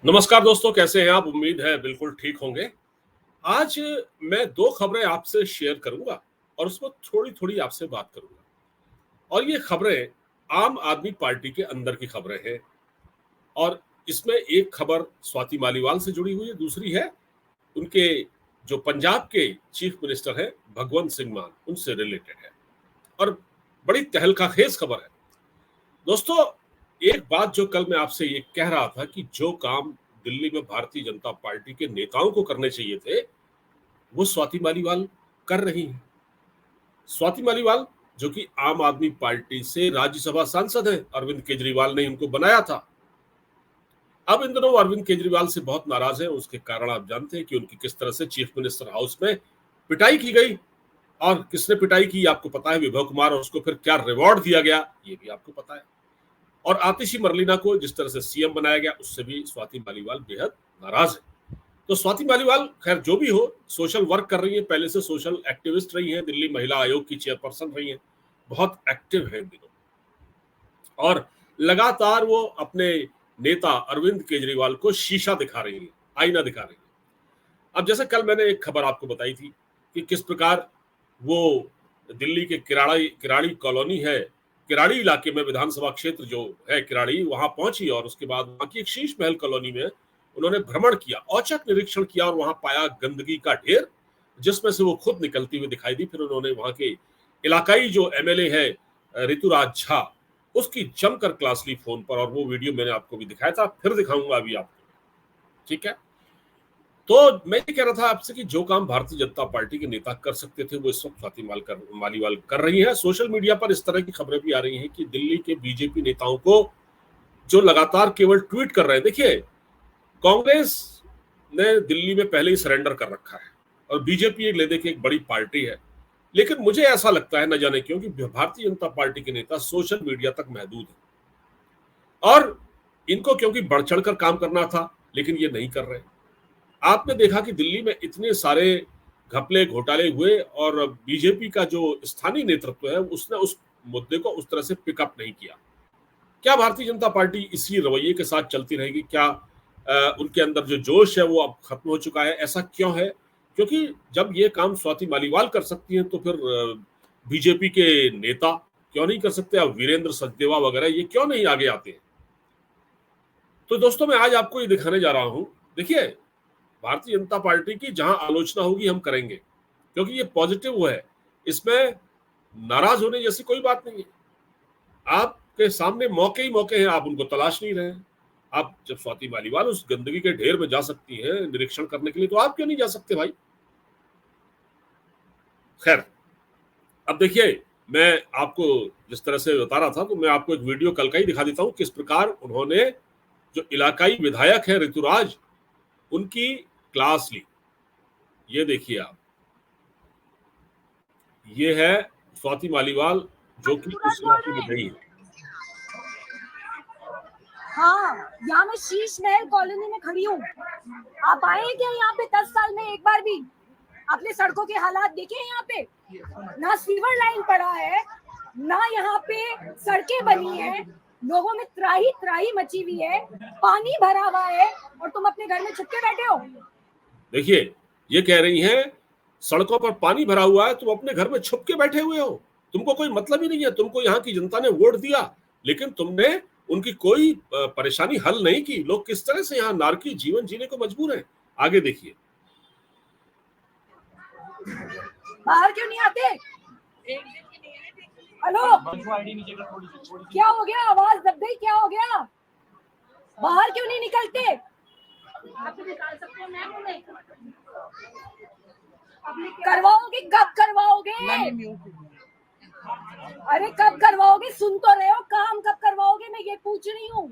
नमस्कार दोस्तों, कैसे हैं आप? उम्मीद है बिल्कुल ठीक होंगे। आज मैं 2 खबरें आपसे शेयर करूँगा और उसमें थोड़ी-थोड़ी आपसे बात करूँगा। और ये खबरें आम आदमी पार्टी के अंदर की खबरें हैं और इसमें एक खबर स्वाति मालीवाल से जुड़ी हुई है, दूसरी है उनके जो पंजाब के चीफ मिनिस्टर हैं भगवंत सिंह मान, उनसे रिलेटेड है और बड़ी तहलका-खेज खबर है। दोस्तों, एक बात जो कल मैं आपसे ये कह रहा था कि जो काम दिल्ली में भारतीय जनता पार्टी के नेताओं को करने चाहिए थे, वो स्वाति मालीवाल कर रही हैं। स्वाति मालीवाल जो कि आम आदमी पार्टी से राज्यसभा सांसद हैं, अरविंद केजरीवाल ने इनको बनाया था। अब इन दिनों अरविंद केजरीवाल से बहुत नाराज हैं, उसके कारण आप जानते हैं कि उनकी किस तरह से चीफ मिनिस्टर हाउस में पिटाई की गई और किसने पिटाई की आपको पता है, विभव कुमार, और उसको फिर क्या रिवॉर्ड दिया गया ये भी आपको पता है। और आतिशी मरलीना को जिस तरह से सीएम बनाया गया उससे भी स्वाति मालीवाल बेहद नाराज है। तो स्वाति मालीवाल खैर जो भी हो सोशल वर्क कर रही है, पहले से सोशल एक्टिविस्ट रही हैं, दिल्ली महिला आयोग की चेयरपर्सन रही हैं, बहुत एक्टिव है इन दिनों और लगातार वो अपने नेता अरविंद केजरीवाल को शीशा दिखा रही है, आईना दिखा रही है। अब जैसे कल मैंने एक खबर आपको बताई थी कि किस प्रकार वो दिल्ली के किराड़ी कॉलोनी है, किराड़ी इलाके में विधानसभा क्षेत्र जो है किराड़ी, वहां पहुंची और उसके बाद वहां की एक शीश महल कॉलोनी में उन्होंने भ्रमण किया, औचक निरीक्षण किया और वहां पाया गंदगी का ढेर, जिसमें से वो खुद निकलती हुई दिखाई दी। फिर उन्होंने वहां के इलाकाई जो एमएलए है ऋतुराज झा, उसकी जमकर क्लास ली फोन पर और वो वीडियो मैंने आपको भी दिखाया था, फिर दिखाऊंगा अभी आपको। ठीक है, तो मैं ये कह रहा था आपसे कि जो काम भारतीय जनता पार्टी के नेता कर सकते थे वो इस वक्त स्वाति मालीवाल कर रही है। सोशल मीडिया पर इस तरह की खबरें भी आ रही हैं कि दिल्ली के बीजेपी नेताओं को जो लगातार केवल ट्वीट कर रहे हैं, देखिए कांग्रेस ने दिल्ली में पहले ही सरेंडर कर रखा है और बीजेपी एक लेदे की एक बड़ी पार्टी है, लेकिन मुझे ऐसा लगता है न जाने क्यों कि भारतीय जनता पार्टी के नेता सोशल मीडिया तक महदूद है और इनको क्योंकि बढ़ चढ़कर काम करना था लेकिन ये नहीं कर रहे। आपने देखा कि दिल्ली में इतने सारे घपले घोटाले हुए और बीजेपी का जो स्थानीय नेतृत्व है उसने उस मुद्दे को उस तरह से पिकअप नहीं किया। क्या भारतीय जनता पार्टी इसी रवैये के साथ चलती रहेगी? क्या उनके अंदर जो जोश है वो अब खत्म हो चुका है? ऐसा क्यों है? क्योंकि जब ये काम स्वाति मालीवाल कर सकती हैं तो फिर बीजेपी के नेता क्यों नहीं कर सकते? अब वीरेंद्र सचदेवा वगैरह ये क्यों नहीं आगे आते हैं? तो दोस्तों मैं आज आपको ये दिखाने जा रहा हूं, देखिए भारतीय जनता पार्टी की जहां आलोचना होगी हम करेंगे क्योंकि ये पॉजिटिव है, इसमें नाराज होने जैसी कोई बात नहीं है। आपके सामने मौके ही मौके हैं, आप उनको तलाश नहीं रहे हैं। आप जब स्वाति मालीवाल उस गंदगी के ढेर में जा सकती हैं निरीक्षण करने के लिए तो आप क्यों नहीं जा सकते भाई? खैर, अब देखिए मैं आपको जिस तरह से बता रहा था तो मैं आपको एक वीडियो कल का ही दिखा देता हूं किस प्रकार उन्होंने जो इलाकाई विधायक है ऋतुराज, उनकी क्लास ली। ये देखिए आप, ये है स्वाति मालीवाल जो कि उस इलाके में गई है। हाँ, यहाँ मैं शीश महल कॉलोनी में खड़ी हूँ। आप आए हैं क्या यहाँ पे 10 साल में एक बार भी? आपने सड़कों के हालात देखे हैं यहाँ पे? ना सीवर लाइन पड़ा है, ना यहाँ पे सड़कें बनी है, लोगों में त्राही त्राही मची हुई है, पानी भरा हुआ है और तुम अपने घर में छुप के बैठे हो। देखिए ये कह रही हैं सड़कों पर पानी भरा हुआ है, तुम अपने घर में छुप के बैठे हुए हो, तुमको कोई मतलब ही नहीं है, तुमको यहाँ की जनता ने वोट दिया लेकिन तुमने उनकी कोई परेशानी हल नहीं की। लोग किस तरह से यहाँ नारकी जीवन जीने को मजबूर हैं। आगे देखिए, बाहर क्यों नहीं आते? हेलो, क्या हो गया? आवाज दब गई, क्या हो गया? बाहर क्यों नहीं निकलते? निकाल सकते हो, मैं करवाओगे? कब करवाओगे? अरे कब करवाओगे? सुन तो रहे हो, काम कब करवाओगे? मैं ये पूछ रही हूँ।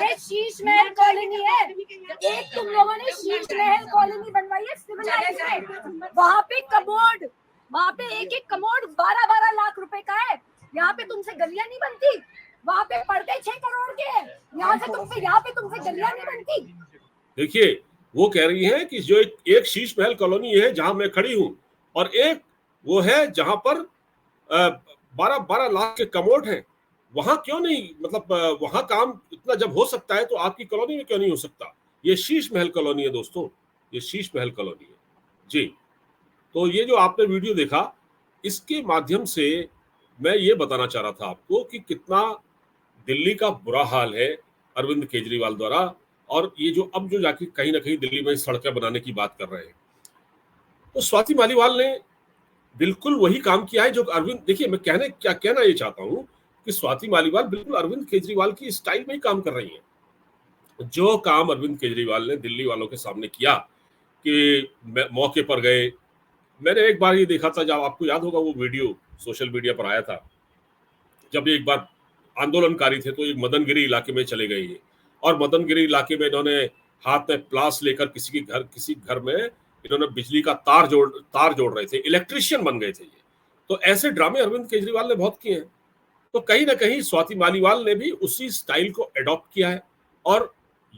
ये शीश महल कॉलोनी है, एक तुम लोगों ने शीश महल कॉलोनी बनवाई है सिविल लाइन में, वहाँ पे कमोड, वहाँ पे एक कमोड 12-12 लाख रुपए का है। यहाँ पे तुमसे गलियां नहीं बनती, वहाँ पे पर्दे 6 करोड़ के हैं, यहाँ पे तुमसे गलियां नहीं बनती। देखिए वो कह रही हैं कि जो एक शीश महल कॉलोनी है जहां मैं खड़ी हूं और एक वो है जहां पर 12-12 लाख के कमोड हैं, वहां क्यों नहीं, मतलब वहां काम इतना जब हो सकता है तो आपकी कॉलोनी में क्यों नहीं हो सकता? ये शीश महल कॉलोनी है दोस्तों, ये शीश महल कॉलोनी है जी। तो ये जो आपने वीडियो देखा, इसके माध्यम से मैं ये बताना चाह रहा था आपको कि कितना दिल्ली का बुरा हाल है अरविंद केजरीवाल द्वारा, और ये जो अब जो जाके कहीं ना कहीं दिल्ली में सड़कें बनाने की बात कर रहे हैं, तो स्वाति मालीवाल ने बिल्कुल वही काम किया है जो अरविंद, देखिए मैं कहना ये चाहता हूं कि स्वाति मालीवाल बिल्कुल अरविंद केजरीवाल की स्टाइल में ही काम कर रही हैं। जो काम अरविंद केजरीवाल ने दिल्ली वालों के सामने किया कि मौके पर गए, मैंने एक बार ये देखा था, जब आपको याद होगा वो वीडियो सोशल मीडिया पर आया था, जब एक बार आंदोलनकारी थे तो एक मदनगिरी इलाके में चले गए ये, और मदनगिरी इलाके में इन्होंने हाथ में प्लास लेकर किसी घर में इन्होंने बिजली का तार जोड़ रहे थे, इलेक्ट्रिशियन बन गए थे ये। तो ऐसे ड्रामे अरविंद केजरीवाल ने बहुत किए हैं। तो कहीं ना कहीं स्वाति मालीवाल ने भी उसी स्टाइल को एडॉप्ट किया है। और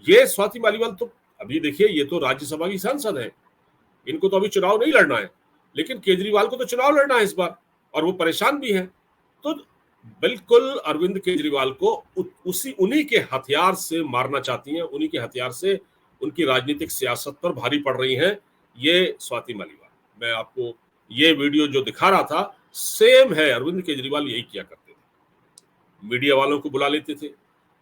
ये स्वाति मालीवाल तो अभी देखिए, ये तो राज्यसभा की सांसद है, इनको तो अभी चुनाव नहीं लड़ना है, लेकिन केजरीवाल को तो चुनाव लड़ना है इस बार, और वो परेशान भी है। तो बिल्कुल अरविंद केजरीवाल को उन्हीं के हथियार से मारना चाहती हैं, उन्हीं के हथियार से उनकी राजनीतिक सियासत पर भारी पड़ रही हैं ये स्वाति मालीवाल। मैं आपको ये वीडियो जो दिखा रहा था, सेम है, अरविंद केजरीवाल यही किया करते थे। मीडिया वालों को बुला लेते थे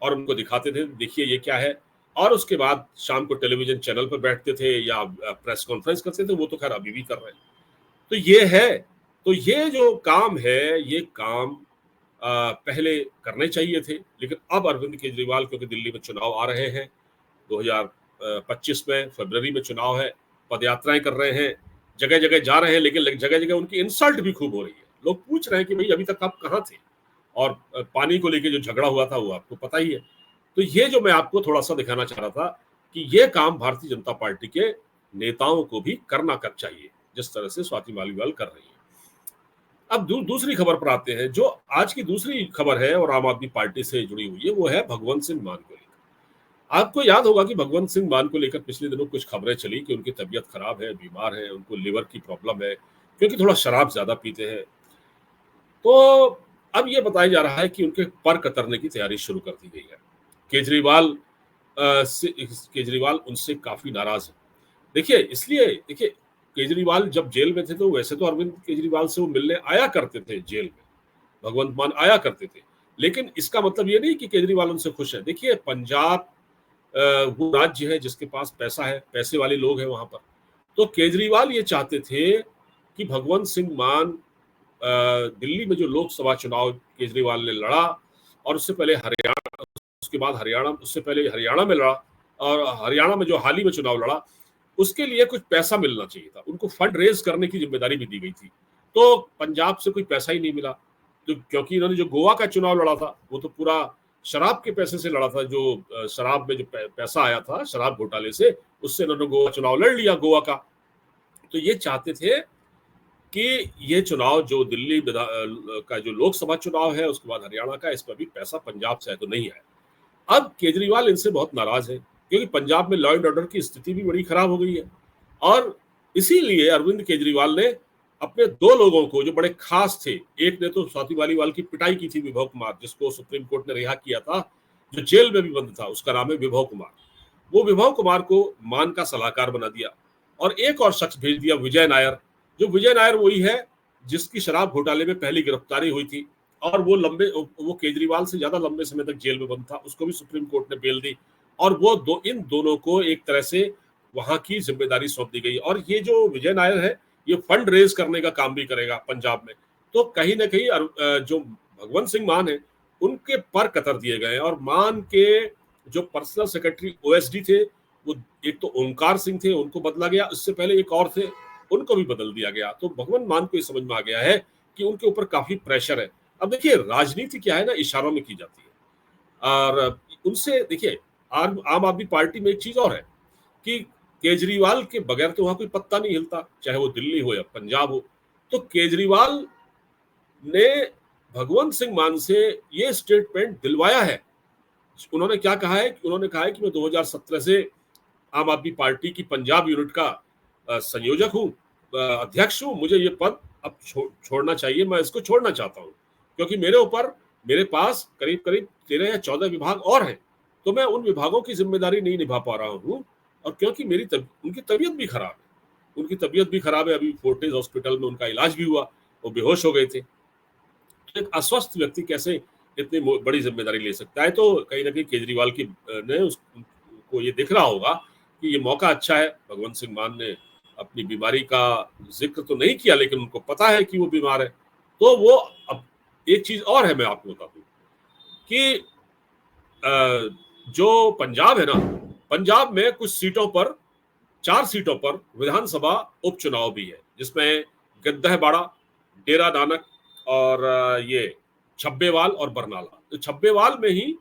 और उनको दिखाते थे, देखिए ये क्या है, और उसके बाद शाम को टेलीविजन चैनल पर बैठते थे या प्रेस कॉन्फ्रेंस करते थे। वो तो खैर अभी भी कर रहे हैं। तो ये है, तो ये जो काम है, ये काम पहले करने चाहिए थे, लेकिन अब अरविंद केजरीवाल, क्योंकि दिल्ली में चुनाव आ रहे हैं 2025 में, फरवरी में चुनाव है, पदयात्राएं कर रहे हैं, जगह जगह जा रहे हैं, लेकिन जगह जगह उनकी इंसल्ट भी खूब हो रही है। लोग पूछ रहे हैं कि भाई अभी तक आप कहाँ थे, और पानी को लेके जो झगड़ा हुआ था वो आपको पता ही है। तो ये जो मैं आपको थोड़ा सा दिखाना चाह रहा था कि ये काम भारतीय जनता पार्टी के नेताओं को भी करना चाहिए, जिस तरह से स्वाति मालीवाल कर रही है। अब दूसरी खबर पर आते हैं। जो आज की दूसरी खबर है और आम आदमी पार्टी से जुड़ी हुई है, वो है भगवंत सिंह मान को लेकर। आपको याद होगा कि भगवंत सिंह मान को लेकर पिछले दिनों कुछ खबरें चली कि उनकी तबीयत खराब है, बीमार है, उनको लिवर की प्रॉब्लम है, क्योंकि थोड़ा शराब ज्यादा पीते हैं। तो अब ये बताया जा रहा है कि उनके पर कतरने की तैयारी शुरू कर दी गई है। केजरीवाल उनसे काफी नाराज है। देखिए, इसलिए देखिए, केजरीवाल जब जेल में थे तो वैसे तो अरविंद केजरीवाल से वो मिलने आया करते थे जेल में, भगवंत मान आया करते थे, लेकिन इसका मतलब ये नहीं कि केजरीवाल उनसे खुश है। देखिए, पंजाब वो राज्य है जिसके पास पैसा है, पैसे वाले लोग हैं वहां पर। तो केजरीवाल ये चाहते थे कि भगवंत सिंह मान दिल्ली में जो लोकसभा चुनाव केजरीवाल ने लड़ा, और उससे पहले हरियाणा, उसके बाद हरियाणा, उससे पहले हरियाणा में लड़ा, और हरियाणा में जो हाल ही में चुनाव लड़ा, उसके लिए कुछ पैसा मिलना चाहिए था। उनको फंड रेज करने की जिम्मेदारी भी दी गई थी। तो पंजाब से कोई पैसा ही नहीं मिला, तो क्योंकि इन्होंने जो गोवा का चुनाव लड़ा था वो तो पूरा शराब के पैसे से लड़ा था। जो शराब में जो पैसा आया था शराब घोटाले से, उससे इन्होंने गोवा चुनाव लड़ लिया, गोवा का। तो ये चाहते थे कि ये चुनाव जो दिल्ली का जो लोकसभा चुनाव है, उसके बाद हरियाणा का, इस पर भी पैसा पंजाब से है तो नहीं है। अब केजरीवाल इनसे बहुत नाराज है, क्योंकि पंजाब में लॉ एंड ऑर्डर की स्थिति भी बड़ी खराब हो गई है। और इसीलिए अरविंद केजरीवाल ने अपने दो लोगों को जो बड़े खास थे, एक ने तो स्वाति मालीवाल की पिटाई की थी, विभव कुमार, जिसको सुप्रीम कोर्ट ने रिहा किया था, जो जेल में भी बंद था, उसका नाम है विभव कुमार। वो विभव कुमार को मान का सलाहकार बना दिया, और एक और शख्स भेज दिया, विजय नायर। जो विजय नायर वही है जिसकी शराब घोटाले में पहली गिरफ्तारी हुई थी, और वो केजरीवाल से ज्यादा लंबे समय तक जेल में बंद था, उसको भी सुप्रीम कोर्ट ने बेल दी। और वो इन दोनों को एक तरह से वहां की जिम्मेदारी सौंप दी गई। और ये जो विजय नायर है, ये फंड रेज करने का काम भी करेगा पंजाब में। तो कहीं ना कहीं जो भगवंत सिंह मान है, उनके पर कतर दिए गए। और मान के जो पर्सनल सेक्रेटरी ओएसडी थे, वो एक तो ओमकार सिंह थे, उनको बदला गया, इससे पहले एक और थे, उनको भी बदल दिया गया। तो भगवंत मान को ये समझ में आ गया है कि उनके ऊपर काफी प्रेशर है। अब देखिए, राजनीति क्या है ना, इशारों में की जाती है। और उनसे देखिए, आम आदमी पार्टी में एक चीज और है कि केजरीवाल के बगैर तो वहां कोई पत्ता नहीं हिलता, चाहे वो दिल्ली हो या पंजाब हो। तो केजरीवाल ने भगवंत सिंह मान से ये स्टेटमेंट दिलवाया है। उन्होंने क्या कहा है? उन्होंने कहा है कि मैं 2017 से आम आदमी पार्टी की पंजाब यूनिट का संयोजक हूँ, अध्यक्ष हूँ, मुझे ये पद अब छोड़ना चाहिए, मैं इसको छोड़ना चाहता हूँ, क्योंकि मेरे पास करीब 13 या 14 विभाग और हैं, तो मैं उन विभागों की जिम्मेदारी नहीं निभा पा रहा हूँ, और क्योंकि उनकी तबीयत भी खराब है, उनकी तबीयत भी खराब है। अभी फोर्टिस हॉस्पिटल में उनका इलाज भी हुआ, वो बेहोश हो गए थे। तो एक अस्वस्थ व्यक्ति कैसे इतनी बड़ी जिम्मेदारी ले सकता है? तो कहीं ना कहीं केजरीवाल की ने उसको ये दिख रहा होगा कि ये मौका अच्छा है। भगवंत सिंह मान ने अपनी बीमारी का जिक्र तो नहीं किया, लेकिन उनको पता है कि वो बीमार है। तो वो अब एक चीज और है, मैं आपको बता दूं कि जो पंजाब है ना, पंजाब में कुछ सीटों पर, 4 सीटों पर विधानसभा उपचुनाव भी है, जिसमें गद्दहबाड़ा, डेरा नानक और ये छब्बेवाल और बरनाला। तो छब्बेवाल में ही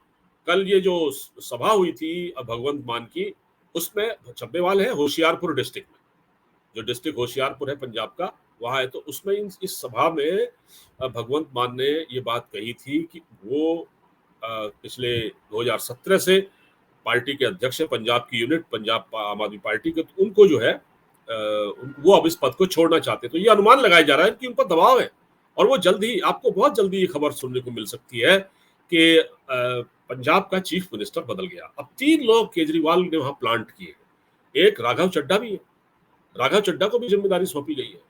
कल ये जो सभा हुई थी भगवंत मान की, उसमें छब्बेवाल है होशियारपुर डिस्ट्रिक्ट में, जो डिस्ट्रिक्ट होशियारपुर है पंजाब का, वहां है। तो उसमें इस सभा में भगवंत मान ने ये बात कही थी कि वो पिछले 2017 से पार्टी के अध्यक्ष है, पंजाब की यूनिट, पंजाब आम आदमी पार्टी के। तो उनको जो है वो अब इस पद को छोड़ना चाहते हैं। तो ये अनुमान लगाया जा रहा है कि उन पर दबाव है, और वो जल्दी, आपको बहुत जल्दी ये खबर सुनने को मिल सकती है कि पंजाब का चीफ मिनिस्टर बदल गया। अब 3 लोग केजरीवाल ने वहां प्लांट किए, एक राघव चड्ढा भी है, राघव चड्ढा को भी जिम्मेदारी सौंपी गई है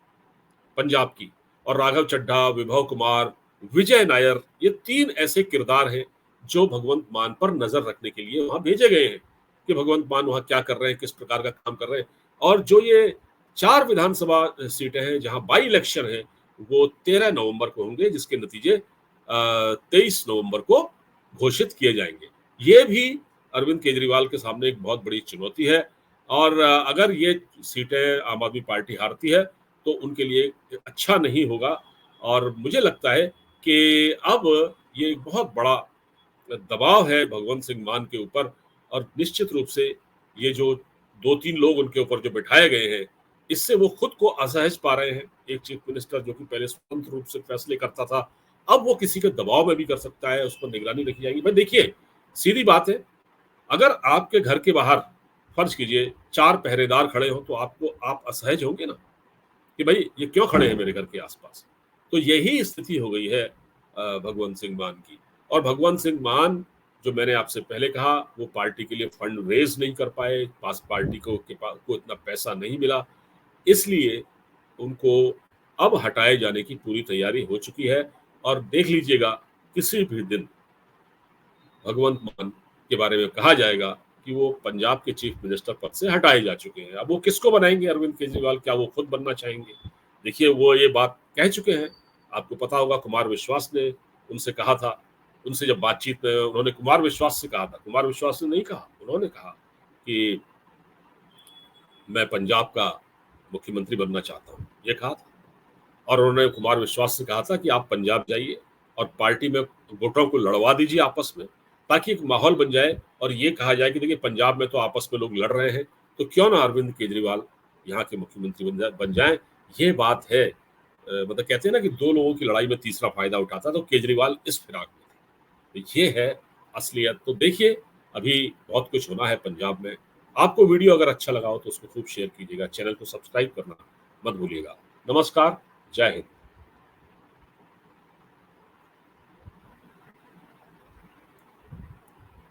पंजाब की। और राघव चड्ढा, विभव कुमार, विजय नायर, ये 3 ऐसे किरदार हैं जो भगवंत मान पर नजर रखने के लिए वहां भेजे गए हैं कि भगवंत मान वहां क्या कर रहे हैं, किस प्रकार का काम कर रहे हैं। और जो ये 4 विधानसभा सीटें हैं जहां बाई इलेक्शन है, वो 13 नवंबर को होंगे, जिसके नतीजे 23 नवंबर को घोषित किए जाएंगे। ये भी अरविंद केजरीवाल के सामने एक बहुत बड़ी चुनौती है। और अगर ये सीटें आम आदमी पार्टी हारती है तो उनके लिए अच्छा नहीं होगा। और मुझे लगता है कि अब ये एक बहुत बड़ा दबाव है भगवंत सिंह मान के ऊपर, और निश्चित रूप से ये जो 2-3 लोग उनके ऊपर जो बिठाए गए हैं, इससे वो खुद को असहज पा रहे हैं। एक चीफ मिनिस्टर जो कि पहले स्वतंत्र रूप से फैसले करता था, अब वो किसी के दबाव में भी कर सकता है, उस पर निगरानी रखी जाएगी। भाई देखिए, सीधी बात है, अगर आपके घर के बाहर फर्ज कीजिए 4 पहरेदार खड़े हो, तो आप असहज होंगे ना कि भाई ये क्यों खड़े हैं मेरे घर के आसपास। तो यही स्थिति हो गई है भगवंत सिंह मान की। और भगवंत सिंह मान, जो मैंने आपसे पहले कहा, वो पार्टी के लिए फंड रेज नहीं कर पाए, पार्टी को इतना पैसा नहीं मिला, इसलिए उनको अब हटाए जाने की पूरी तैयारी हो चुकी है। और देख लीजिएगा, किसी भी दिन भगवंत मान के बारे में कहा जाएगा कि वो पंजाब के चीफ मिनिस्टर पद से हटाए जा चुके हैं। अब वो किसको बनाएंगे अरविंद केजरीवाल? क्या वो खुद बनना चाहेंगे? देखिए, वो ये बात कह चुके हैं, आपको पता होगा, कुमार विश्वास ने उनसे कहा था, उनसे जब बातचीत में उन्होंने कुमार विश्वास से कहा था, कुमार विश्वास ने नहीं कहा, उन्होंने कहा कि मैं पंजाब का मुख्यमंत्री बनना चाहता हूँ, ये कहा था। और उन्होंने कुमार विश्वास से कहा था कि आप पंजाब जाइए और पार्टी में वोटरों को लड़वा दीजिए आपस में, ताकि एक माहौल बन जाए और ये कहा जाए कि देखिए पंजाब में तो आपस में लोग लड़ रहे हैं, तो क्यों ना अरविंद केजरीवाल यहाँ के मुख्यमंत्री बन जाए। ये बात है, मतलब कहते हैं ना कि 2 लोगों की लड़ाई में तीसरा फायदा उठाता, तो केजरीवाल इस फिराक में थे। तो ये है असलियत। तो देखिए, अभी बहुत कुछ होना है पंजाब में। आपको वीडियो अगर अच्छा लगा हो तो उसको खूब शेयर कीजिएगा, चैनल को सब्सक्राइब करना मत भूलिएगा। नमस्कार, जय हिंद।